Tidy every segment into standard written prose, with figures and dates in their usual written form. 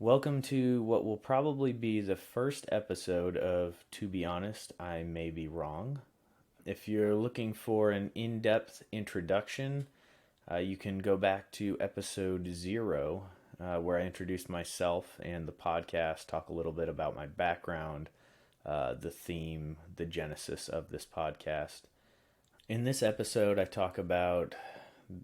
Welcome to what will probably be the first episode of To Be Honest, I May Be Wrong. If you're looking for an in depth introduction, you can go back to episode 0, where I introduced myself and the podcast, talk a little bit about my background, the theme, the genesis of this podcast. In this episode, I talk about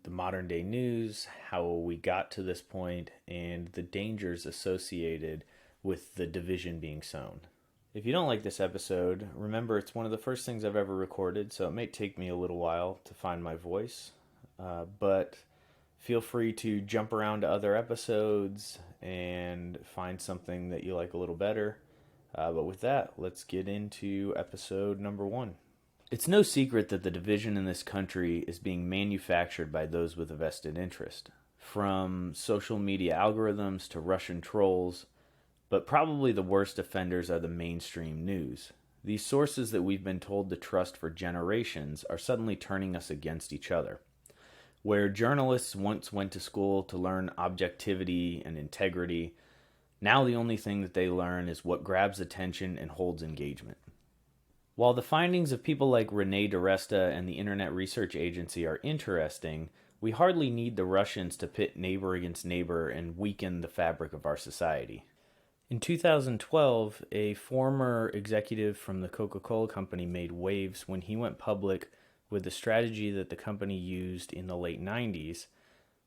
the modern day news, how we got to this point, and the dangers associated with the division being sown. If you don't like this episode, remember it's one of the first things I've ever recorded, so it may take me a little while to find my voice. But feel free to jump around to other episodes and find something that you like a little better. But with that, let's get into episode number 1. It's no secret that the division in this country is being manufactured by those with a vested interest, from social media algorithms to Russian trolls, but probably the worst offenders are the mainstream news. These sources that we've been told to trust for generations are suddenly turning us against each other. Where journalists once went to school to learn objectivity and integrity, now the only thing that they learn is what grabs attention and holds engagement. While the findings of people like Rene DiResta and the Internet Research Agency are interesting, we hardly need the Russians to pit neighbor against neighbor and weaken the fabric of our society. In 2012, a former executive from the Coca-Cola Company made waves when he went public with the strategy that the company used in the late 90s,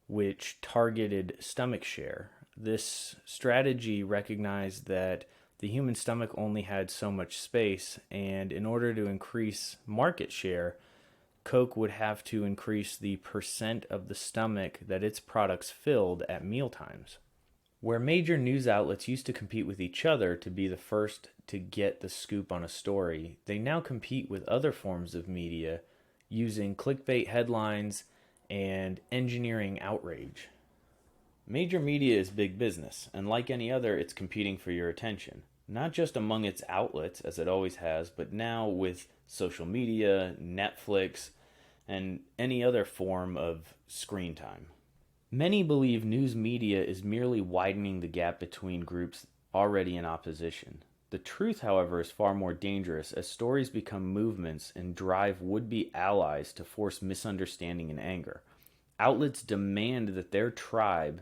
which targeted stomach share. This strategy recognized that the human stomach only had so much space, and in order to increase market share, Coke would have to increase the percent of the stomach that its products filled at mealtimes. Where major news outlets used to compete with each other to be the first to get the scoop on a story, they now compete with other forms of media using clickbait headlines and engineering outrage. Major media is big business, and like any other, it's competing for your attention. Not just among its outlets, as it always has, but now with social media, Netflix, and any other form of screen time. Many believe news media is merely widening the gap between groups already in opposition. The truth, however, is far more dangerous as stories become movements and drive would-be allies to force misunderstanding and anger. Outlets demand that their tribe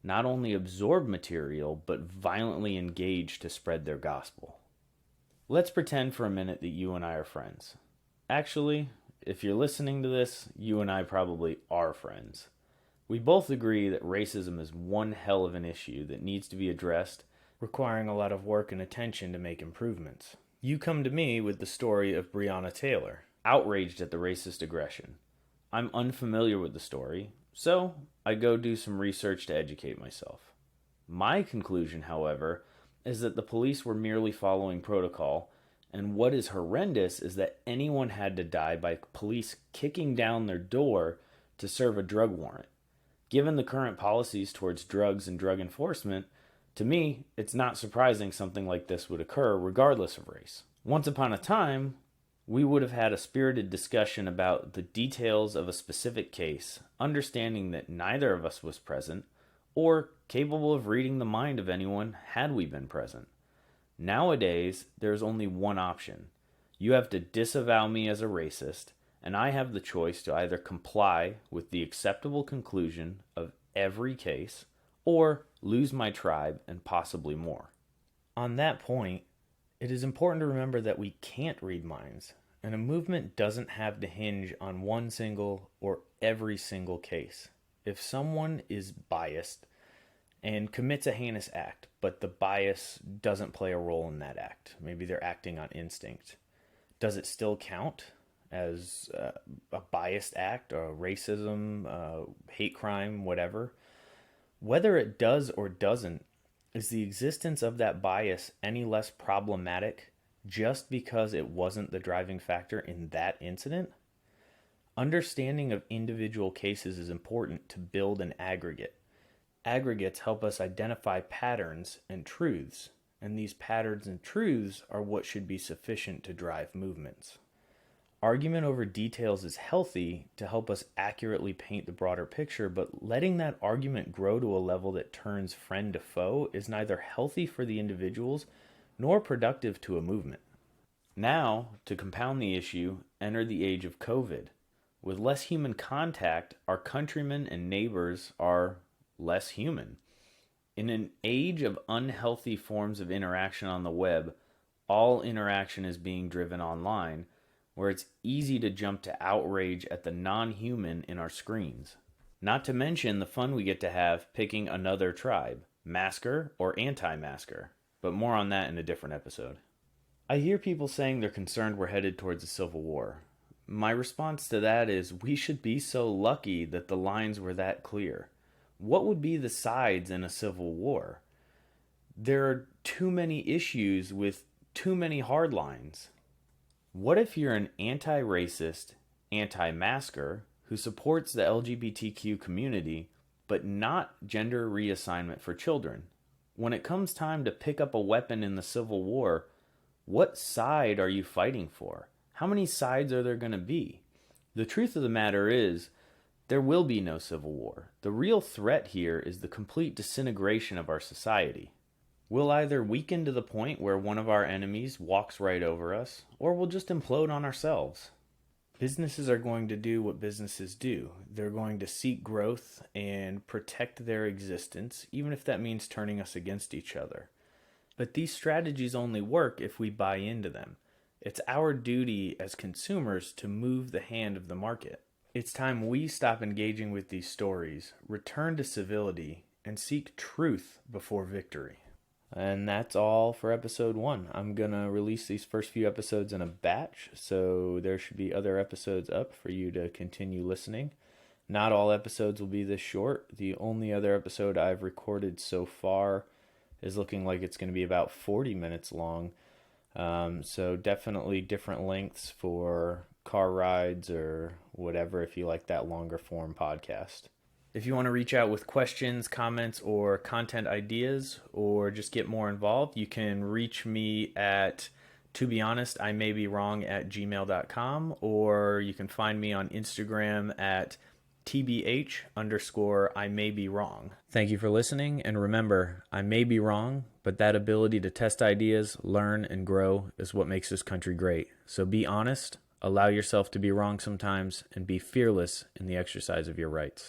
not only absorb material, but violently engage to spread their gospel. Let's pretend for a minute that you and I are friends. Actually, if you're listening to this, you and I probably are friends. We both agree that racism is one hell of an issue that needs to be addressed, requiring a lot of work and attention to make improvements. You come to me with the story of Breonna Taylor, outraged at the racist aggression. I'm unfamiliar with the story, so I go do some research to educate myself. My conclusion, however, is that the police were merely following protocol, and what is horrendous is that anyone had to die by police kicking down their door to serve a drug warrant. Given the current policies towards drugs and drug enforcement, to me, it's not surprising something like this would occur regardless of race. Once upon a time, we would have had a spirited discussion about the details of a specific case, understanding that neither of us was present, or capable of reading the mind of anyone had we been present. Nowadays, there's only one option. You have to disavow me as a racist, and I have the choice to either comply with the acceptable conclusion of every case, or lose my tribe and possibly more. On that point, it is important to remember that we can't read minds, and a movement doesn't have to hinge on one single or every single case. If someone is biased and commits a heinous act, but the bias doesn't play a role in that act, maybe they're acting on instinct, does it still count as a biased act, or racism, hate crime, whatever? Whether it does or doesn't, is the existence of that bias any less problematic just because it wasn't the driving factor in that incident? Understanding of individual cases is important to build an aggregate. Aggregates help us identify patterns and truths, and these patterns and truths are what should be sufficient to drive movements. Argument over details is healthy to help us accurately paint the broader picture, but letting that argument grow to a level that turns friend to foe is neither healthy for the individuals nor productive to a movement. Now, to compound the issue, enter the age of COVID. With less human contact, our countrymen and neighbors are less human. In an age of unhealthy forms of interaction on the web, all interaction is being driven online, where it's easy to jump to outrage at the non-human in our screens. Not to mention the fun we get to have picking another tribe, masker or anti-masker. But more on that in a different episode. I hear people saying they're concerned we're headed towards a civil war. My response to that is we should be so lucky that the lines were that clear. What would be the sides in a civil war? There are too many issues with too many hard lines. What if you're an anti-racist, anti-masker who supports the LGBTQ community, but not gender reassignment for children? When it comes time to pick up a weapon in the Civil War, what side are you fighting for? How many sides are there going to be? The truth of the matter is, there will be no civil war. The real threat here is the complete disintegration of our society. We'll either weaken to the point where one of our enemies walks right over us, or we'll just implode on ourselves. Businesses are going to do what businesses do. They're going to seek growth and protect their existence, even if that means turning us against each other. But these strategies only work if we buy into them. It's our duty as consumers to move the hand of the market. It's time we stop engaging with these stories, return to civility, and seek truth before victory. And that's all for episode 1. I'm going to release these first few episodes in a batch, so there should be other episodes up for you to continue listening. Not all episodes will be this short. The only other episode I've recorded so far is looking like it's going to be about 40 minutes long. So definitely different lengths for car rides or whatever if you like that longer form podcast. If you want to reach out with questions, comments, or content ideas, or just get more involved, you can reach me at, to be honest, I may be wrong at gmail.com, or you can find me on Instagram at tbh_I may be wrong. Thank you for listening, and remember, I may be wrong, but that ability to test ideas, learn, and grow is what makes this country great. So be honest, allow yourself to be wrong sometimes, and be fearless in the exercise of your rights.